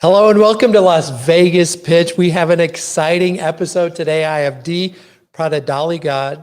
Hello and welcome to Las Vegas Pitch. We have an exciting episode today. I have Dee Prodigalidad.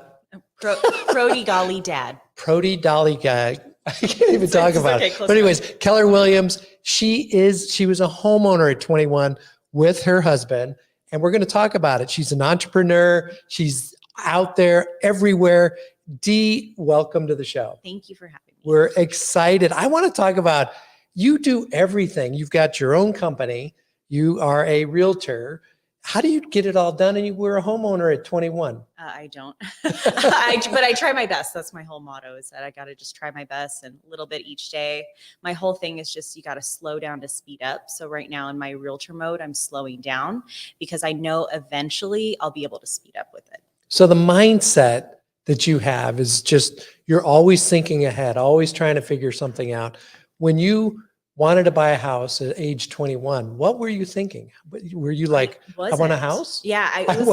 Prodigalidad. Prodigalidad. I can't even talk about it. But anyways, enough. Keller Williams, she was a homeowner at 21 with her husband, and we're going to talk about it. She's an entrepreneur. She's out there everywhere. Dee, welcome to the show. Thank you for having me. We're excited. I want to talk about, you do everything. You've got your own company. You are a realtor. How do you get it all done? And you were a homeowner at 21. I don't, but I try my best. That's my whole motto, is that I got to just try my best and a little bit each day. My whole thing is just, you got to slow down to speed up. So right now in my realtor mode, I'm slowing down because I know eventually I'll be able to speed up with it. So the mindset that you have is just, you're always thinking ahead, always trying to figure something out. When you wanted to buy a house at age 21, what were you thinking? Were you like, I want a house? Yeah, it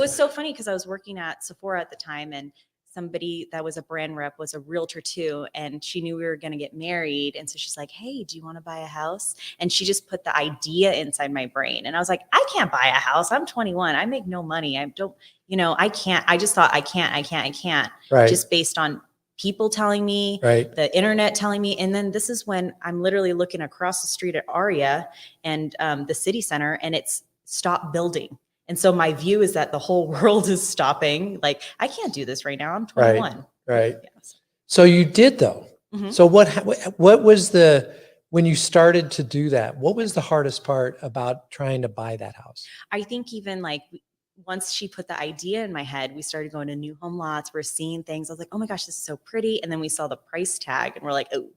was so funny because I was working at Sephora at the time, and somebody that was a brand rep was a realtor too, and she knew we were going to get married, and so she's like, hey, do you want to buy a house? And she just put the idea inside my brain, and I was like, I can't buy a house. I'm 21. I make no money. I don't, I can't. I just thought I can't. Right. Just based on people telling me, right, the internet telling me. And then this is when I'm literally looking across the street at Aria and the city center, and it's stopped building. And so my view is that the whole world is stopping. Like, I can't do this right now. I'm 21. Right. Yeah, so you did though. Mm-hmm. So what was when you started to do that, what was the hardest part about trying to buy that house? I think even like, once she put the idea in my head, we started going to new home lots. We're seeing things. I was like, oh my gosh, this is so pretty. And then we saw the price tag and we're like, oh,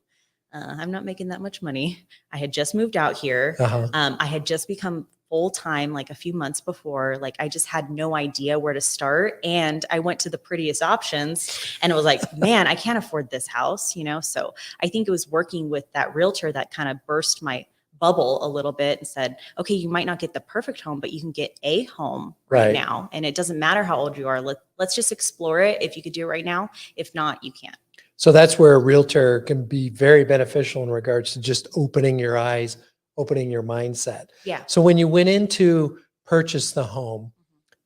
I'm not making that much money. I had just moved out here. I had just become full-time like a few months before. Like, I just had no idea where to start. And I went to the prettiest options and it was like, man, I can't afford this house, So I think it was working with that realtor that kind of burst my bubble a little bit and said, okay, you might not get the perfect home, but you can get a home right now. And it doesn't matter how old you are. Let's just explore it. If you could do it right now, if not, you can't. So that's where a realtor can be very beneficial in regards to just opening your eyes, opening your mindset. Yeah. So when you went in to purchase the home,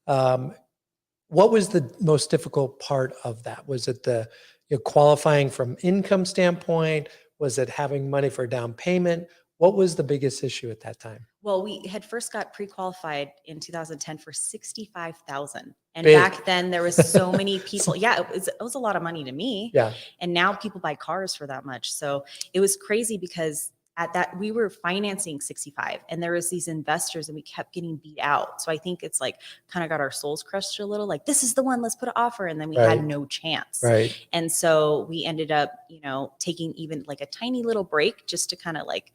what was the most difficult part of that? Was it the qualifying from income standpoint? Was it having money for down payment? What was the biggest issue at that time? Well, we had first got pre-qualified in 2010 for $65,000. And Big. Back then there was so many people. Yeah, it was a lot of money to me. Yeah. And now people buy cars for that much. So it was crazy because at that we were financing 65 and there was these investors and we kept getting beat out. So I think it's like kind of got our souls crushed a little, like, this is the one, let's put an offer. And then we had no chance. Right. And so we ended up, taking even like a tiny little break just to kind of like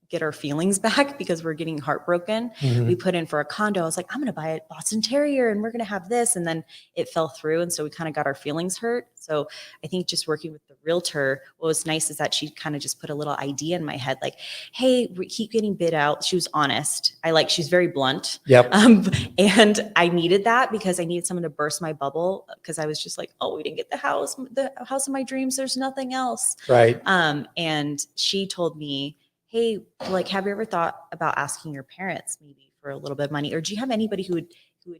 get our feelings back because we're getting heartbroken. Mm-hmm. We put in for a condo. I was like, I'm going to buy a Boston Terrier and we're going to have this. And then it fell through. And so we kind of got our feelings hurt. So I think just working with the realtor, what was nice is that she kind of just put a little idea in my head, like, hey, we keep getting bid out. She was honest. She's very blunt. Yep. And I needed that because I needed someone to burst my bubble because I was just like, oh, we didn't get the house of my dreams. There's nothing else. Right. And she told me, hey, like, have you ever thought about asking your parents maybe for a little bit of money? Or do you have anybody who would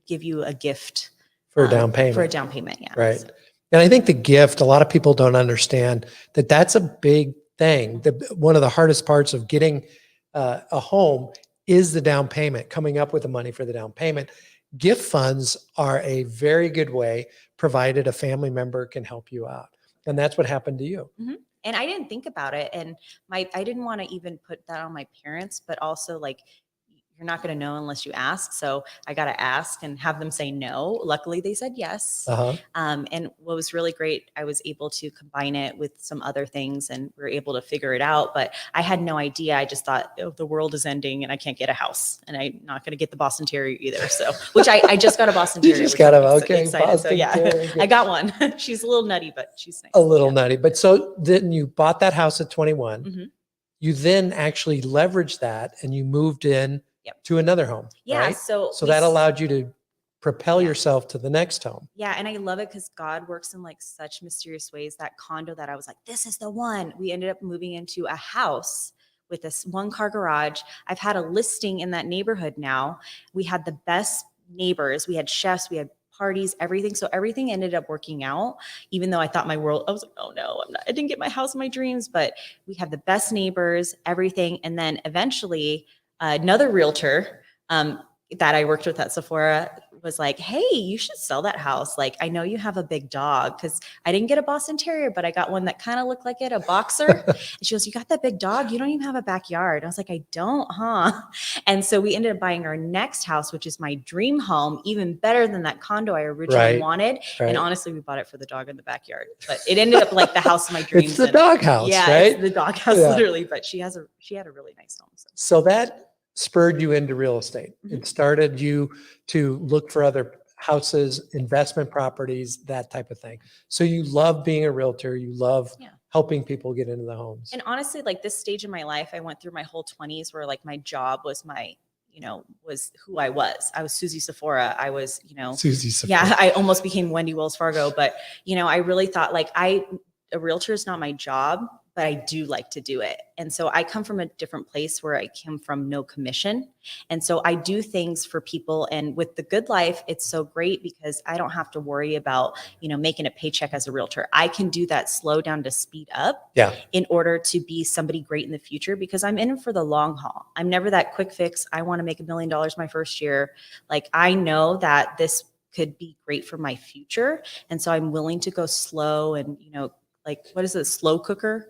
give you a gift for a down payment? For a down payment, yeah. Right. So. And I think the gift, a lot of people don't understand that that's a big thing. One of the hardest parts of getting a home is the down payment, coming up with the money for the down payment. Gift funds are a very good way, provided a family member can help you out. And that's what happened to you. Mm-hmm. And I didn't think about it. And I didn't want to even put that on my parents, but also like, you're not going to know unless you ask. So I got to ask and have them say no. Luckily they said yes. And what was really great, I was able to combine it with some other things and we were able to figure it out, but I had no idea. I just thought, oh, the world is ending and I can't get a house and I'm not going to get the Boston Terrier either. So, which I just got a Boston Terrier. You just got okay. Excited. So yeah, I got one. She's a little nutty, but she's nice. A little nutty. But so then you bought that house at 21. Mm-hmm. You then actually leveraged that and you moved in to another home. Yeah. Right? So that allowed you to propel yourself to the next home. Yeah. And I love it because God works in like such mysterious ways. That condo that I was like, this is the one, we ended up moving into a house with this 1-car garage. I've had a listing in that neighborhood now. We had the best neighbors. We had chefs, we had parties, everything. So everything ended up working out, even though I thought I was like, oh no, I didn't get my house in my dreams, but we had the best neighbors, everything. And then eventually another realtor, that I worked with at Sephora was like, hey, you should sell that house. Like, I know you have a big dog, because I didn't get a Boston Terrier, but I got one that kind of looked like it, a boxer. And she goes, you got that big dog? You don't even have a backyard. I was like, I don't, huh? And so we ended up buying our next house, which is my dream home, even better than that condo I originally wanted. Right. And honestly, we bought it for the dog in the backyard, but it ended up like the house of my dreams. It's the dog house, yeah, right? it's the dog house, literally. But she had a really nice home. So that spurred you into real estate. Mm-hmm. It started you to look for other houses, investment properties, that type of thing. So you love being a realtor. You love helping people get into the homes. And honestly, like this stage in my life, I went through my whole 20s where like my job was was who I was. I was Susie Sephora. I was, Susie Sephora. Yeah, I almost became Wendy Wells Fargo, but I really thought like a realtor is not my job, but I do like to do it. And so I come from a different place where I came from no commission. And so I do things for people. And with the Good Life, it's so great because I don't have to worry about, making a paycheck as a realtor. I can do that slow down to speed up in order to be somebody great in the future, because I'm in it for the long haul. I'm never that quick fix. I want to make $1 million my first year. Like, I know that this could be great for my future. And so I'm willing to go slow and, like, what is it, slow cooker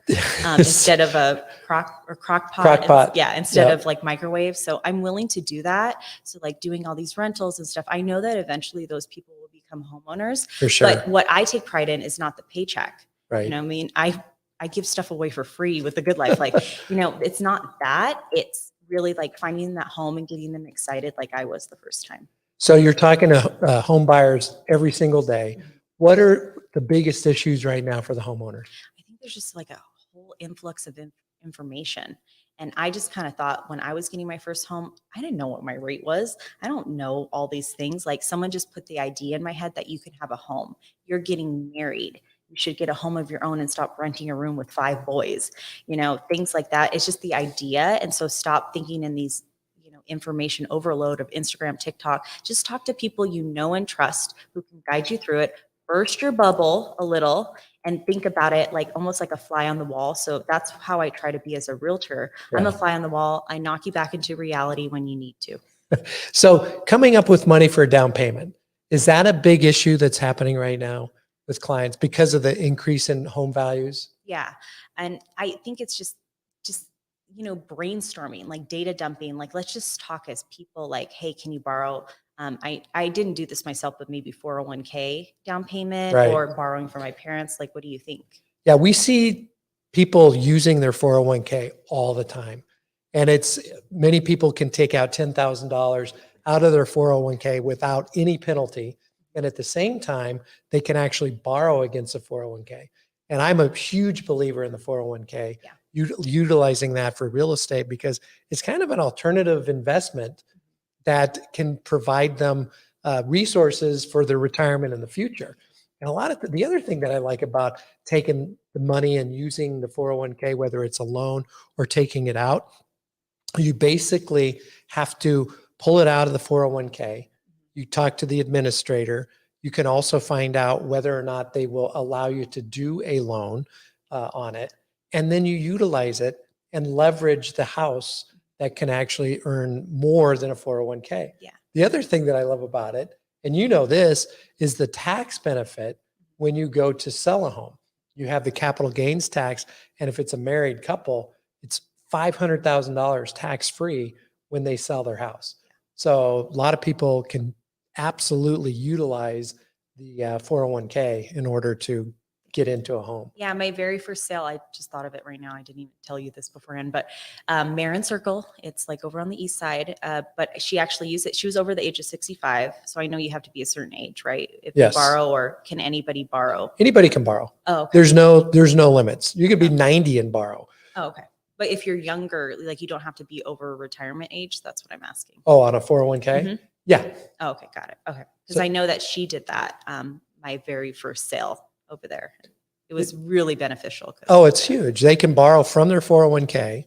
instead of a crock pot. Instead of like microwave. So I'm willing to do that. So like doing all these rentals and stuff, I know that eventually those people will become homeowners. For sure. But what I take pride in is not the paycheck. Right. I mean, I give stuff away for free with the Good Life. Like, it's not that. It's really like finding that home and getting them excited like I was the first time. So you're talking to home buyers every single day. Mm-hmm. What are the biggest issues right now for the homeowner? I think there's just like a whole influx of information. And I just kind of thought when I was getting my first home, I didn't know what my rate was. I don't know all these things. Like, someone just put the idea in my head that you can have a home. You're getting married. You should get a home of your own and stop renting a room with 5 boys, things like that. It's just the idea. And so stop thinking in these information overload of Instagram, TikTok. Just talk to people you know and trust who can guide you through it. Burst your bubble a little and think about it like almost like a fly on the wall. So that's how I try to be as a realtor. I'm a fly on the wall. I knock you back into reality when you need to. So coming up with money for a down payment, is that a big issue that's happening right now with clients because of the increase in home values? Yeah. And I think it's just brainstorming, like data dumping, like, let's just talk as people, like, hey, can you borrow? I didn't do this myself, but maybe 401k down payment or borrowing from my parents. Like, what do you think? Yeah, we see people using their 401k all the time. And many people can take out $10,000 out of their 401k without any penalty. And at the same time, they can actually borrow against a 401k. And I'm a huge believer in the 401k, utilizing that for real estate, because it's kind of an alternative investment that can provide them resources for their retirement in the future. And a lot of the other thing that I like about taking the money and using the 401k, whether it's a loan or taking it out, you basically have to pull it out of the 401k. You talk to the administrator. You can also find out whether or not they will allow you to do a loan on it. And then you utilize it and leverage the house that can actually earn more than a 401k. Yeah. The other thing that I love about it, and this, is the tax benefit when you go to sell a home. You have the capital gains tax, and if it's a married couple, it's $500,000 tax-free when they sell their house. So a lot of people can absolutely utilize the 401k in order to get into a home. Yeah, my very first sale, I just thought of it right now. I didn't even tell you this beforehand, but Marin Circle, it's like over on the east side, but she actually used it. She was over the age of 65. So I know you have to be a certain age, right? If you borrow, or can anybody borrow? Anybody can borrow. Oh, okay. There's no limits. You could be 90 and borrow. Oh, okay. But if you're younger, like, you don't have to be over retirement age. That's what I'm asking. Oh, on a 401k? Mm-hmm. Yeah. Oh, okay. Got it. Okay. Because I know that she did that my very first sale over there. It was really beneficial. Oh, it's huge. They can borrow from their 401k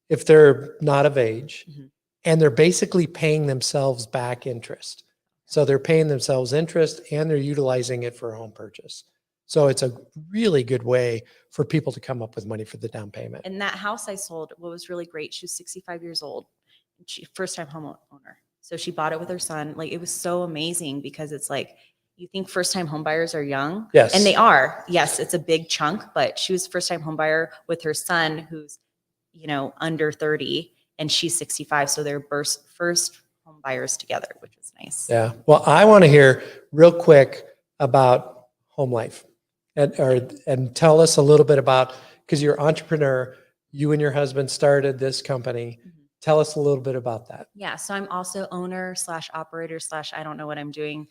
if they're not of age, Mhm. and they're basically paying themselves back interest. So they're paying themselves interest and they're utilizing it for a home purchase. So it's a really good way for people to come up with money for the down payment. And that house I sold, what was really great, she was 65 years old. She first time homeowner. So she bought it with her son. Like, it was so amazing because it's like, you think first time home buyers are young. Yes. And they are. Yes, it's a big chunk, but she was first time home buyer with her son who's, under 30, and she's 65. So they're first home buyers together, which was nice. Yeah. Well, I want to hear real quick about home life and tell us a little bit about, because you're an entrepreneur, you and your husband started this company. Mhm. Tell us a little bit about that. Yeah, so I'm also owner / operator / I don't know what I'm doing,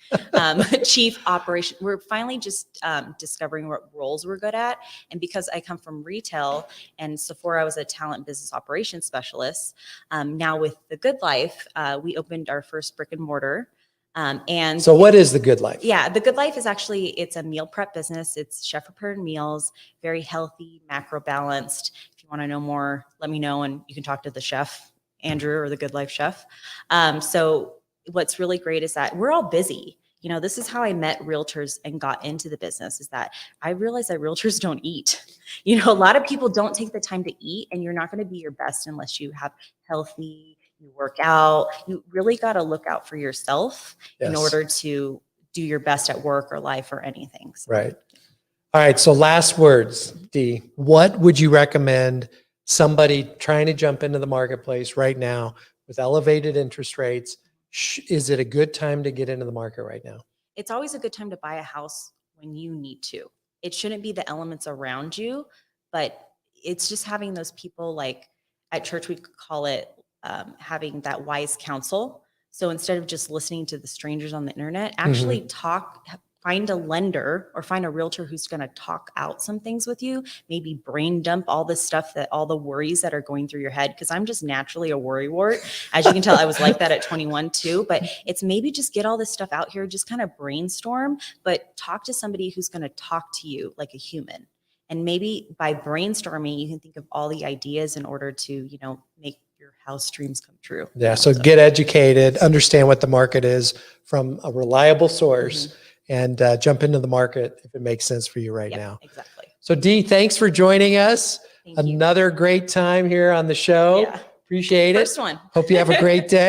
chief operation. We're finally just discovering what roles we're good at. And because I come from retail and Sephora was a talent business operations specialist, now with The Good Life, we opened our first brick and mortar. And So what is The Good Life? yeah, The Good Life is actually, it's a meal prep business. It's chef prepared meals, very healthy, macro balanced. If you want to know more, let me know and you can talk to the chef, Andrew, or the Good Life chef. So what's really great is that we're all busy. This is how I met realtors and got into the business, is that I realized that realtors don't eat. A lot of people don't take the time to eat, and you're not going to be your best unless you have healthy, you work out. You really got to look out for yourself in Yes. order to do your best at work or life or anything. So. Right. All right. So last words, Dee, what would you recommend somebody trying to jump into the marketplace right now with elevated interest rates? Is it a good time to get into the market right now? It's always a good time to buy a house when you need to. It shouldn't be the elements around you, but it's just having those people, like at church, we call it having that wise counsel. So instead of just listening to the strangers on the internet, actually find a lender or find a realtor who's going to talk out some things with you, maybe brain dump all the stuff, all the worries that are going through your head. Cause I'm just naturally a worrywart. As you can tell, I was like that at 21 too, but it's maybe just get all this stuff out here, just kind of brainstorm, but talk to somebody who's going to talk to you like a human. And maybe by brainstorming, you can think of all the ideas in order to, make your house dreams come true. Yeah. So get educated, understand what the market is from a reliable source. Mm-hmm. And jump into the market if it makes sense for you right now. Exactly. So Dee, thanks for joining us. Thank you. Another great time here on the show. Yeah. Appreciate it. First one. Hope you have a great day.